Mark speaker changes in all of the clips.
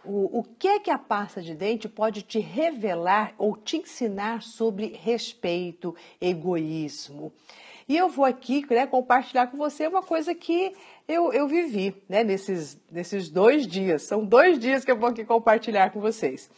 Speaker 1: o que é que a pasta de dente pode te revelar ou te ensinar sobre respeito, egoísmo. E eu vou aqui, né, compartilhar com você uma coisa que eu vivi, né, nesses 2 dias. São 2 dias que eu vou aqui compartilhar com vocês.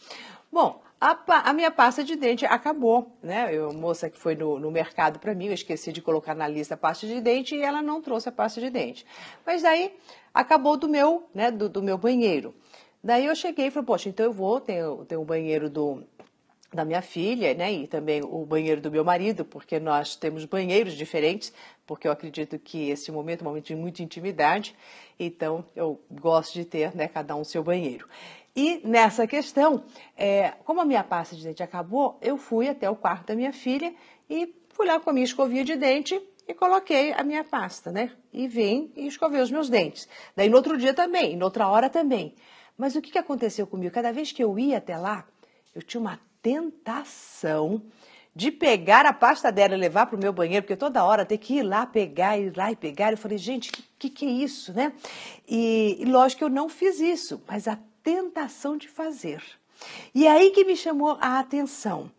Speaker 1: Bom, a minha pasta de dente acabou, né? A moça que foi no mercado para mim, eu esqueci de colocar na lista a pasta de dente e ela não trouxe a pasta de dente. Mas daí acabou do meu, né, do meu banheiro. Daí eu cheguei e falei, poxa, então eu vou, tem o banheiro da minha filha, né, e também o banheiro do meu marido, porque nós temos banheiros diferentes, porque eu acredito que esse momento é um momento de muita intimidade, então eu gosto de ter, né, cada um seu banheiro. E nessa questão, como a minha pasta de dente acabou, eu fui até o quarto da minha filha e fui lá com a minha escovinha de dente e coloquei a minha pasta, né? E vim e escovei os meus dentes. Daí no outro dia também, noutra hora também. Mas o que aconteceu comigo? Cada vez que eu ia até lá, eu tinha uma tentação de pegar a pasta dela e levar para o meu banheiro, porque toda hora tem que ir lá e pegar. Eu falei, gente, que é isso, né? E lógico que eu não fiz isso, mas a tentação de fazer. E aí que me chamou a atenção.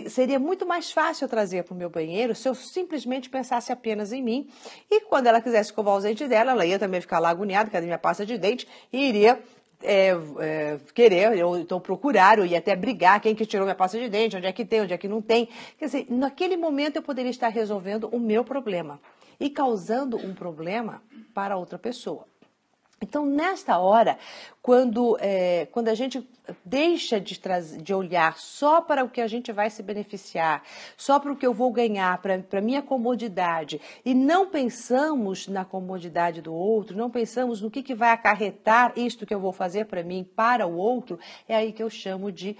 Speaker 1: Seria muito mais fácil eu trazer para o meu banheiro se eu simplesmente pensasse apenas em mim. E quando ela quisesse escovar os dentes dela, ela ia também ficar lá agoniada, cadê minha pasta de dente? E iria querer, ou então procurar, ou ia até brigar, quem que tirou minha pasta de dente, onde é que tem, onde é que não tem. Quer dizer, naquele momento eu poderia estar resolvendo o meu problema e causando um problema para outra pessoa. Então, nesta hora, quando a gente deixa de olhar só para o que a gente vai se beneficiar, só para o que eu vou ganhar, para a minha comodidade, e não pensamos na comodidade do outro, não pensamos no que vai acarretar isto que eu vou fazer para mim, para o outro, é aí que eu chamo de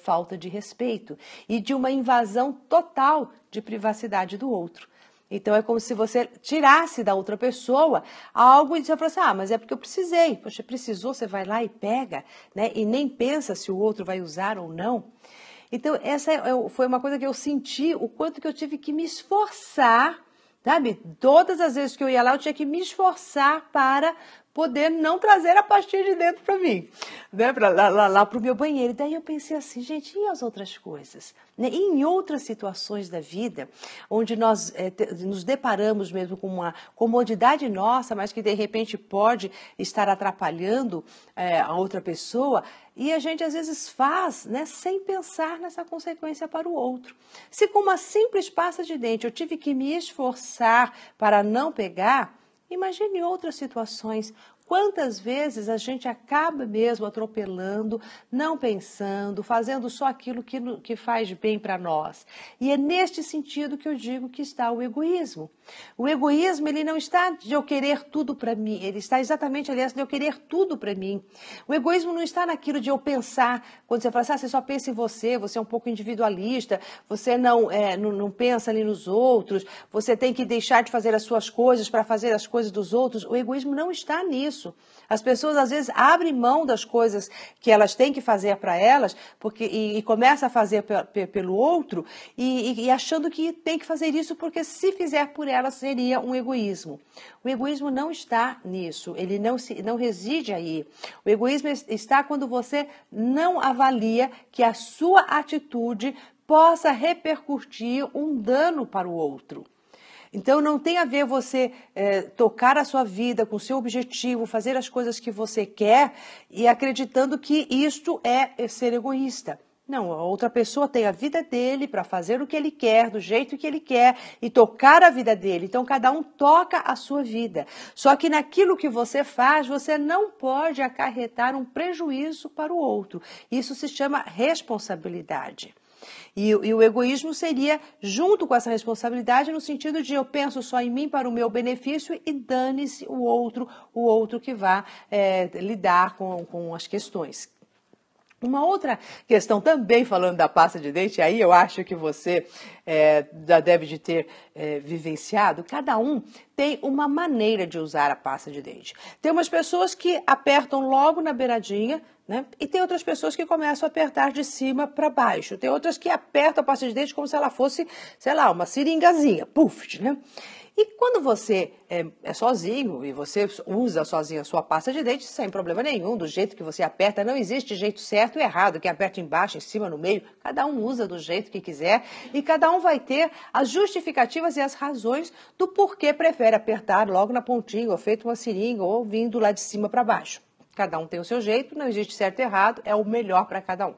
Speaker 1: falta de respeito e de uma invasão total de privacidade do outro. Então, é como se você tirasse da outra pessoa algo e você falasse, mas é porque eu precisei. Poxa, precisou, você vai lá e pega, né? E nem pensa se o outro vai usar ou não. Então, essa foi uma coisa que eu senti, o quanto que eu tive que me esforçar, sabe? Todas as vezes que eu ia lá, eu tinha que me esforçar para poder não trazer a pastinha de dentro para mim, né? Lá para o meu banheiro. E daí eu pensei assim, gente, e as outras coisas? Né? E em outras situações da vida, onde nós nos deparamos mesmo com uma comodidade nossa, mas que de repente pode estar atrapalhando a outra pessoa, e a gente às vezes faz, né, sem pensar nessa consequência para o outro. Se com uma simples pasta de dente eu tive que me esforçar para não pegar, imagine outras situações. Quantas vezes a gente acaba mesmo atropelando, não pensando, fazendo só aquilo que faz bem para nós. E é neste sentido que eu digo que está o egoísmo. O egoísmo, ele não está de eu querer tudo para mim, ele está exatamente, aliás, de eu querer tudo para mim. O egoísmo não está naquilo de eu pensar, quando você fala assim, você só pensa em você é um pouco individualista, você não pensa ali nos outros, você tem que deixar de fazer as suas coisas para fazer as coisas dos outros. O egoísmo não está nisso. As pessoas às vezes abrem mão das coisas que elas têm que fazer para elas e começam a fazer pelo outro e achando que tem que fazer isso porque se fizer por elas seria um egoísmo. O egoísmo não está nisso, ele não reside aí. O egoísmo está quando você não avalia que a sua atitude possa repercutir um dano para o outro. Então, não tem a ver você tocar a sua vida com o seu objetivo, fazer as coisas que você quer e acreditando que isto é ser egoísta. Não, a outra pessoa tem a vida dele para fazer o que ele quer, do jeito que ele quer e tocar a vida dele. Então, cada um toca a sua vida. Só que naquilo que você faz, você não pode acarretar um prejuízo para o outro. Isso se chama responsabilidade. E o egoísmo seria junto com essa responsabilidade no sentido de eu penso só em mim para o meu benefício e dane-se o outro que vá lidar com as questões. Uma outra questão também falando da pasta de dente, aí eu acho que você já deve de ter vivenciado, cada um tem uma maneira de usar a pasta de dente. Tem umas pessoas que apertam logo na beiradinha, né? E tem outras pessoas que começam a apertar de cima para baixo. Tem outras que apertam a pasta de dente como se ela fosse, sei lá, uma seringazinha, puff, né? E quando você é sozinho e você usa sozinho a sua pasta de dente, sem problema nenhum, do jeito que você aperta, não existe jeito certo e errado, que aperta embaixo, em cima, no meio, cada um usa do jeito que quiser e cada um vai ter as justificativas e as razões do porquê prefere apertar logo na pontinha, ou feito uma seringa, ou vindo lá de cima para baixo. Cada um tem o seu jeito, não existe certo e errado, é o melhor para cada um.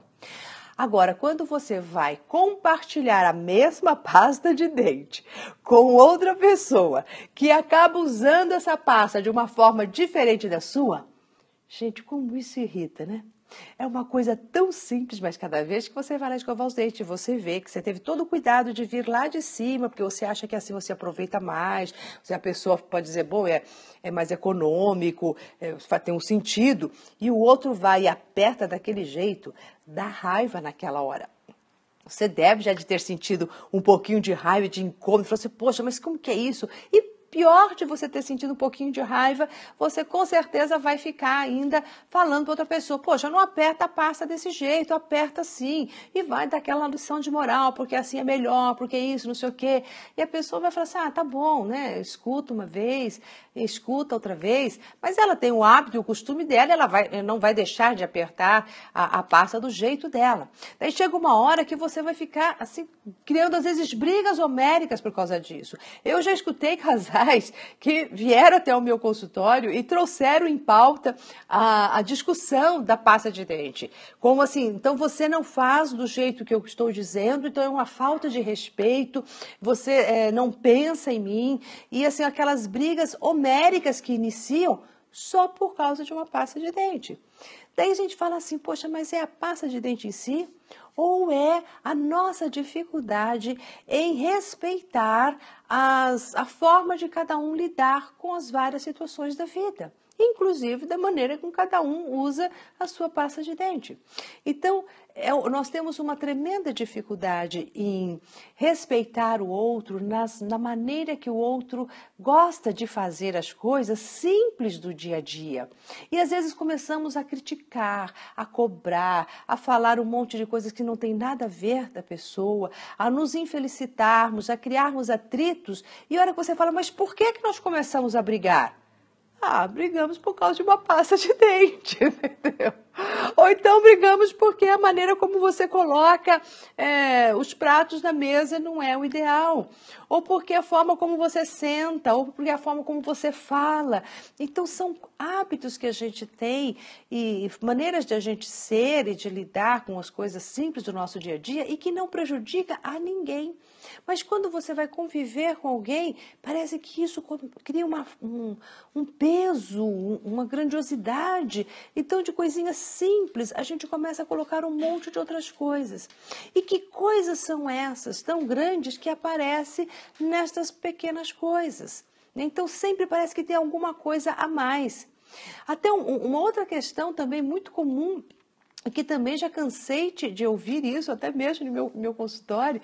Speaker 1: Agora, quando você vai compartilhar a mesma pasta de dente com outra pessoa que acaba usando essa pasta de uma forma diferente da sua, gente, como isso irrita, né? É uma coisa tão simples, mas cada vez que você vai lá escovar os dentes, você vê que você teve todo o cuidado de vir lá de cima, porque você acha que assim você aproveita mais, a pessoa pode dizer, bom, é mais econômico, tem um sentido, e o outro vai e aperta daquele jeito, dá raiva naquela hora. Você deve já de ter sentido um pouquinho de raiva, de incômodo, falou assim, poxa, mas como que é isso? E pior de você ter sentido um pouquinho de raiva, você com certeza vai ficar ainda falando para outra pessoa, poxa, não aperta a pasta desse jeito, aperta assim, e vai dar aquela lição de moral, porque assim é melhor, porque isso, não sei o quê. E a pessoa vai falar assim, tá bom, né, escuta uma vez, escuta outra vez, mas ela tem o hábito e o costume dela, ela não vai deixar de apertar a pasta do jeito dela. Daí chega uma hora que você vai ficar, assim, criando às vezes brigas homéricas por causa disso. Eu já escutei casais que vieram até o meu consultório e trouxeram em pauta a discussão da pasta de dente. Como assim, então você não faz do jeito que eu estou dizendo, então é uma falta de respeito, você não pensa em mim, e assim, aquelas brigas homéricas que iniciam só por causa de uma pasta de dente. Daí a gente fala assim, poxa, mas é a pasta de dente em si? Ou é a nossa dificuldade em respeitar a forma de cada um lidar com as várias situações da vida, inclusive da maneira como cada um usa a sua pasta de dente. Então, nós temos uma tremenda dificuldade em respeitar o outro na maneira que o outro gosta de fazer as coisas simples do dia a dia. E às vezes começamos a criticar, a cobrar, a falar um monte de coisas que não tem nada a ver da pessoa, a nos infelicitarmos, a criarmos atritos. E a hora que você fala, mas por que nós começamos a brigar? Brigamos por causa de uma pasta de dente, entendeu? Ou então brigamos porque a maneira como você coloca os pratos na mesa não é o ideal. Ou porque a forma como você senta, ou porque a forma como você fala. Então são hábitos que a gente tem e maneiras de a gente ser e de lidar com as coisas simples do nosso dia a dia e que não prejudica a ninguém. Mas quando você vai conviver com alguém, parece que isso cria um peso, uma grandiosidade. Então, de coisinhas simples, a gente começa a colocar um monte de outras coisas. E que coisas são essas tão grandes que aparecem nestas pequenas coisas? Então, sempre parece que tem alguma coisa a mais. Até uma outra questão também muito comum, que também já cansei de ouvir isso, até mesmo no meu consultório,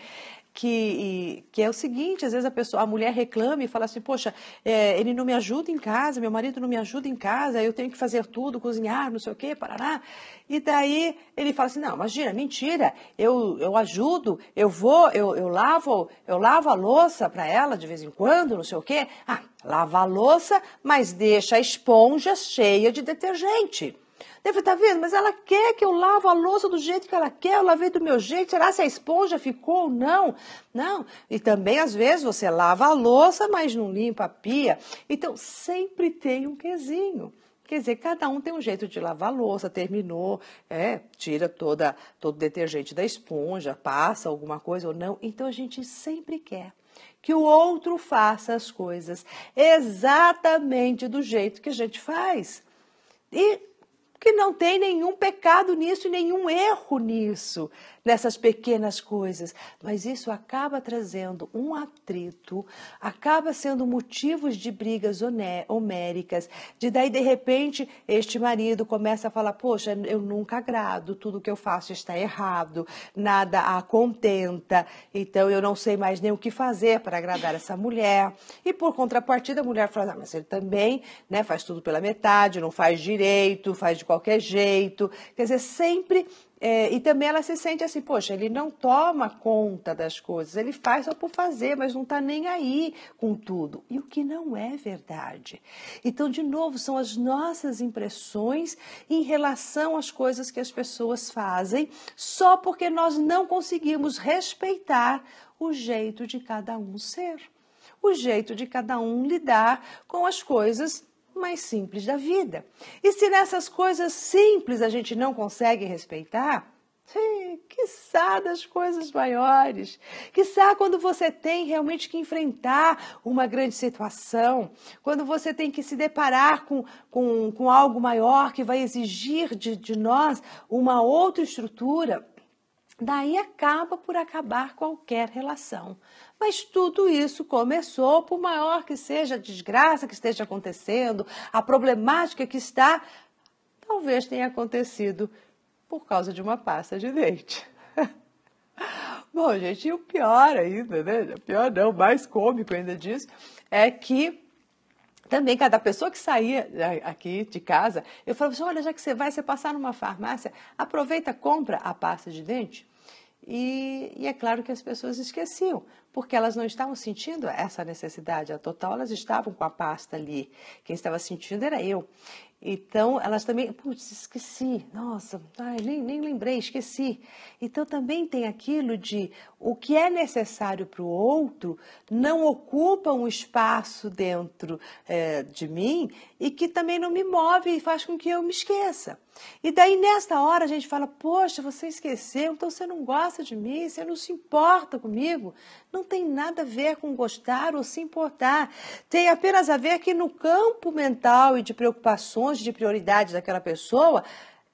Speaker 1: que é o seguinte, às vezes a mulher reclama e fala assim, poxa, ele não me ajuda em casa, meu marido não me ajuda em casa, eu tenho que fazer tudo, cozinhar, não sei o quê, parará. E daí ele fala assim, não, imagina, mentira, eu ajudo, eu lavo a louça para ela de vez em quando, não sei o quê. Lava a louça, mas deixa a esponja cheia de detergente. Deve estar vendo, mas ela quer que eu lave a louça do jeito que ela quer, eu lavei do meu jeito, será se a esponja ficou ou não? Não, e também às vezes você lava a louça, mas não limpa a pia. Então sempre tem um quezinho. Quer dizer, cada um tem um jeito de lavar a louça, terminou, tira todo o detergente da esponja, passa alguma coisa ou não. Então a gente sempre quer que o outro faça as coisas exatamente do jeito que a gente faz. E Porque não tem nenhum pecado nisso, nenhum erro nisso, nessas pequenas coisas. Mas isso acaba trazendo um atrito, acaba sendo motivos de brigas homéricas, de daí, de repente, este marido começa a falar, poxa, eu nunca agrado, tudo que eu faço está errado, nada a contenta, então eu não sei mais nem o que fazer para agradar essa mulher. E por contrapartida, a mulher fala, mas ele também, né, faz tudo pela metade, não faz direito, faz de qualquer jeito, quer dizer, sempre, e também ela se sente assim, poxa, ele não toma conta das coisas, ele faz só por fazer, mas não está nem aí com tudo, e o que não é verdade. Então, de novo, são as nossas impressões em relação às coisas que as pessoas fazem, só porque nós não conseguimos respeitar o jeito de cada um ser, o jeito de cada um lidar com as coisas mais simples da vida. E se nessas coisas simples a gente não consegue respeitar, quiçá das coisas maiores, quiçá quando você tem realmente que enfrentar uma grande situação, quando você tem que se deparar com algo maior que vai exigir de nós uma outra estrutura, daí acaba por acabar qualquer relação. Mas tudo isso começou, por maior que seja a desgraça que esteja acontecendo, a problemática que está, talvez tenha acontecido por causa de uma pasta de dente. Bom, gente, e o pior ainda, né? O pior não, o mais cômico ainda disso, é que também cada pessoa que saía aqui de casa, eu falava assim, olha, já que você vai passar numa farmácia, aproveita, compra a pasta de dente. E é claro que as pessoas esqueciam, porque elas não estavam sentindo essa necessidade, a total, elas estavam com a pasta ali. Quem estava sentindo era eu. Então, elas também, putz, esqueci, nossa, nem lembrei, esqueci. Então, também tem aquilo de o que é necessário para o outro não ocupa um espaço dentro de mim e que também não me move e faz com que eu me esqueça. E daí, nesta hora, a gente fala, poxa, você esqueceu, então você não gosta de mim, você não se importa comigo. Não tem nada a ver com gostar ou se importar. Tem apenas a ver que no campo mental e de preocupações, de prioridades daquela pessoa,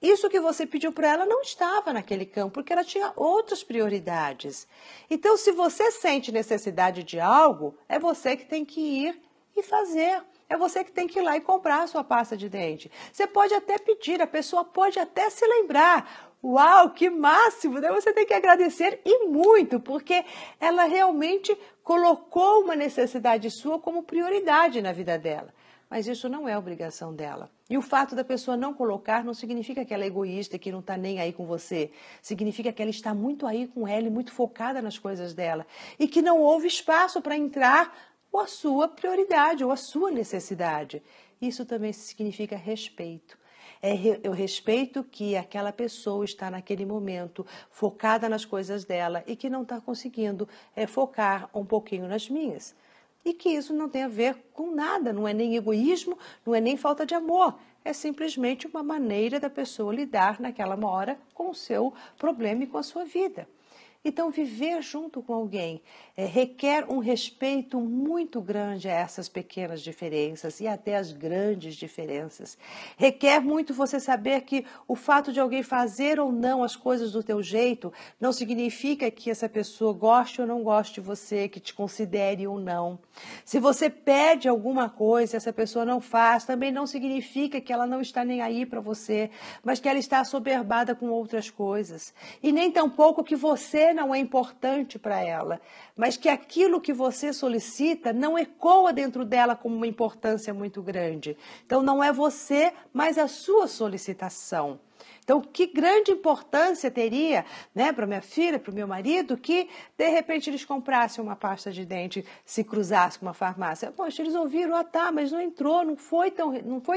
Speaker 1: isso que você pediu para ela não estava naquele campo, porque ela tinha outras prioridades. Então, se você sente necessidade de algo, é você que tem que ir e fazer. É você que tem que ir lá e comprar a sua pasta de dente. Você pode até pedir, a pessoa pode até se lembrar. Uau, que máximo! Né? Você tem que agradecer e muito, porque ela realmente colocou uma necessidade sua como prioridade na vida dela. Mas isso não é obrigação dela. E o fato da pessoa não colocar não significa que ela é egoísta e que não está nem aí com você. Significa que ela está muito aí com ela e muito focada nas coisas dela. E que não houve espaço para entrar ou a sua prioridade, ou a sua necessidade. Isso também significa respeito. Eu respeito que aquela pessoa está naquele momento focada nas coisas dela e que não está conseguindo focar um pouquinho nas minhas. E que isso não tem a ver com nada, não é nem egoísmo, não é nem falta de amor. É simplesmente uma maneira da pessoa lidar naquela hora com o seu problema e com a sua vida. Então, viver junto com alguém requer um respeito muito grande a essas pequenas diferenças e até as grandes diferenças. Requer muito você saber que o fato de alguém fazer ou não as coisas do teu jeito não significa que essa pessoa goste ou não goste de você, que te considere ou não. Se você pede alguma coisa e essa pessoa não faz, também não significa que ela não está nem aí para você, mas que ela está assoberbada com outras coisas. E nem tampouco que você não é importante para ela, mas que aquilo que você solicita não ecoa dentro dela como uma importância muito grande. Então não é você, mas a sua solicitação. Então, que grande importância teria, né, para minha filha, para o meu marido, que de repente eles comprassem uma pasta de dente, se cruzasse com uma farmácia. Poxa, eles ouviram, tá, mas não entrou, não foi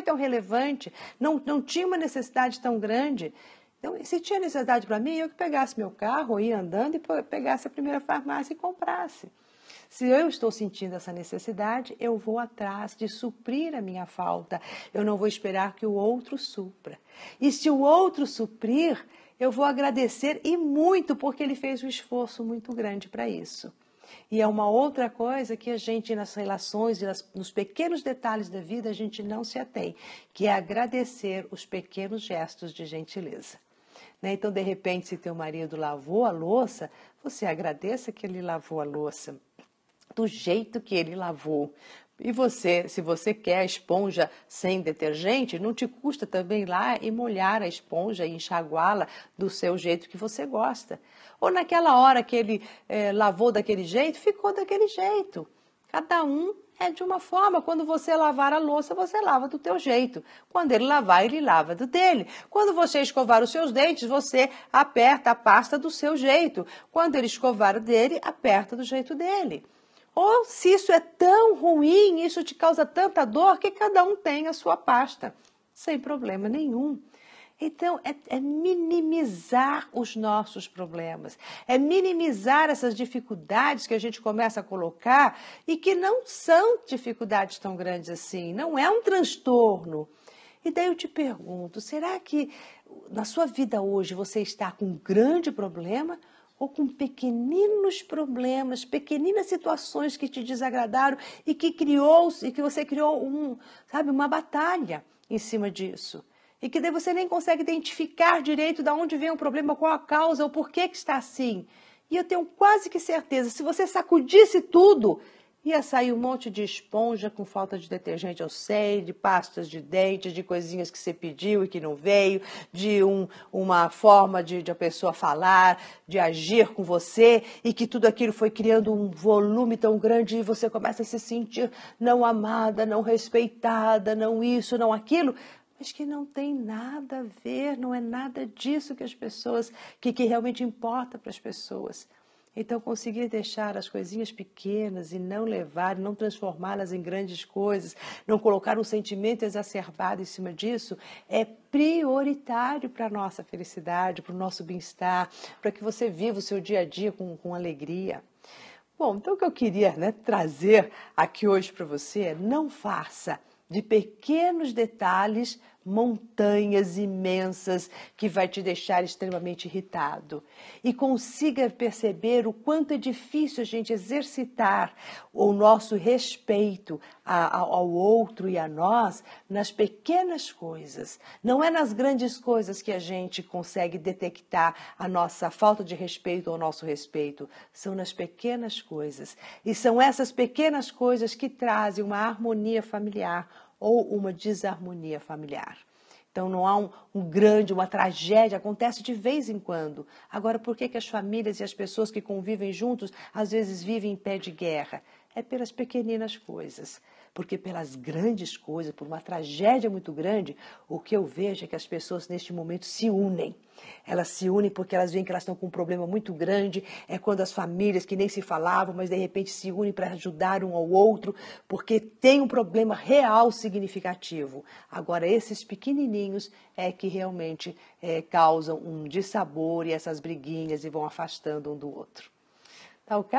Speaker 1: tão relevante, não tinha uma necessidade tão grande. Então, se tinha necessidade para mim, eu que pegasse meu carro, ia andando e pegasse a primeira farmácia e comprasse. Se eu estou sentindo essa necessidade, eu vou atrás de suprir a minha falta. Eu não vou esperar que o outro supra. E se o outro suprir, eu vou agradecer e muito, porque ele fez um esforço muito grande para isso. E é uma outra coisa que a gente, nas relações e nos pequenos detalhes da vida, a gente não se atém, que é agradecer os pequenos gestos de gentileza. Né? Então, de repente, se teu marido lavou a louça, você agradeça que ele lavou a louça do jeito que ele lavou. E você, se você quer a esponja sem detergente, não te custa também ir lá e molhar a esponja e enxaguá-la do seu jeito que você gosta. Ou naquela hora que ele lavou daquele jeito, ficou daquele jeito. Cada um é de uma forma. Quando você lavar a louça, você lava do teu jeito. Quando ele lavar, ele lava do dele. Quando você escovar os seus dentes, você aperta a pasta do seu jeito. Quando ele escovar o dele, aperta do jeito dele. Ou se isso é tão ruim, isso te causa tanta dor, que cada um tem a sua pasta, sem problema nenhum. Então, é minimizar os nossos problemas, é minimizar essas dificuldades que a gente começa a colocar e que não são dificuldades tão grandes assim, não é um transtorno. E daí eu te pergunto, será que na sua vida hoje você está com um grande problema ou com pequeninos problemas, pequeninas situações que te desagradaram e que você criou uma batalha em cima disso? E que daí você nem consegue identificar direito de onde vem o problema, qual a causa, o porquê que está assim. E eu tenho quase que certeza, se você sacudisse tudo, ia sair um monte de esponja com falta de detergente, eu sei, de pastas de dente, de coisinhas que você pediu e que não veio, de uma forma de a pessoa falar, de agir com você, e que tudo aquilo foi criando um volume tão grande e você começa a se sentir não amada, não respeitada, não isso, não aquilo, mas que não tem nada a ver, não é nada disso que as pessoas, que realmente importa para as pessoas. Então, conseguir deixar as coisinhas pequenas e não levar, não transformá-las em grandes coisas, não colocar um sentimento exacerbado em cima disso, é prioritário para a nossa felicidade, para o nosso bem-estar, para que você viva o seu dia a dia com alegria. Bom, então o que eu queria trazer aqui hoje para você é: não faça de pequenos detalhes montanhas imensas que vai te deixar extremamente irritado. E consiga perceber o quanto é difícil a gente exercitar o nosso respeito ao outro e a nós nas pequenas coisas. Não é nas grandes coisas que a gente consegue detectar a nossa falta de respeito ou o nosso respeito. São nas pequenas coisas. E são essas pequenas coisas que trazem uma harmonia familiar ou uma desarmonia familiar. Então não há uma tragédia, acontece de vez em quando. Agora, por que as famílias e as pessoas que convivem juntos às vezes vivem em pé de guerra? É pelas pequeninas coisas. Porque pelas grandes coisas, por uma tragédia muito grande, o que eu vejo é que as pessoas neste momento se unem. Elas se unem porque elas veem que elas estão com um problema muito grande. É quando as famílias que nem se falavam, mas de repente se unem para ajudar um ao outro, porque tem um problema real significativo. Agora, esses pequenininhos é que realmente causam um dissabor e essas briguinhas e vão afastando um do outro. Tá ok?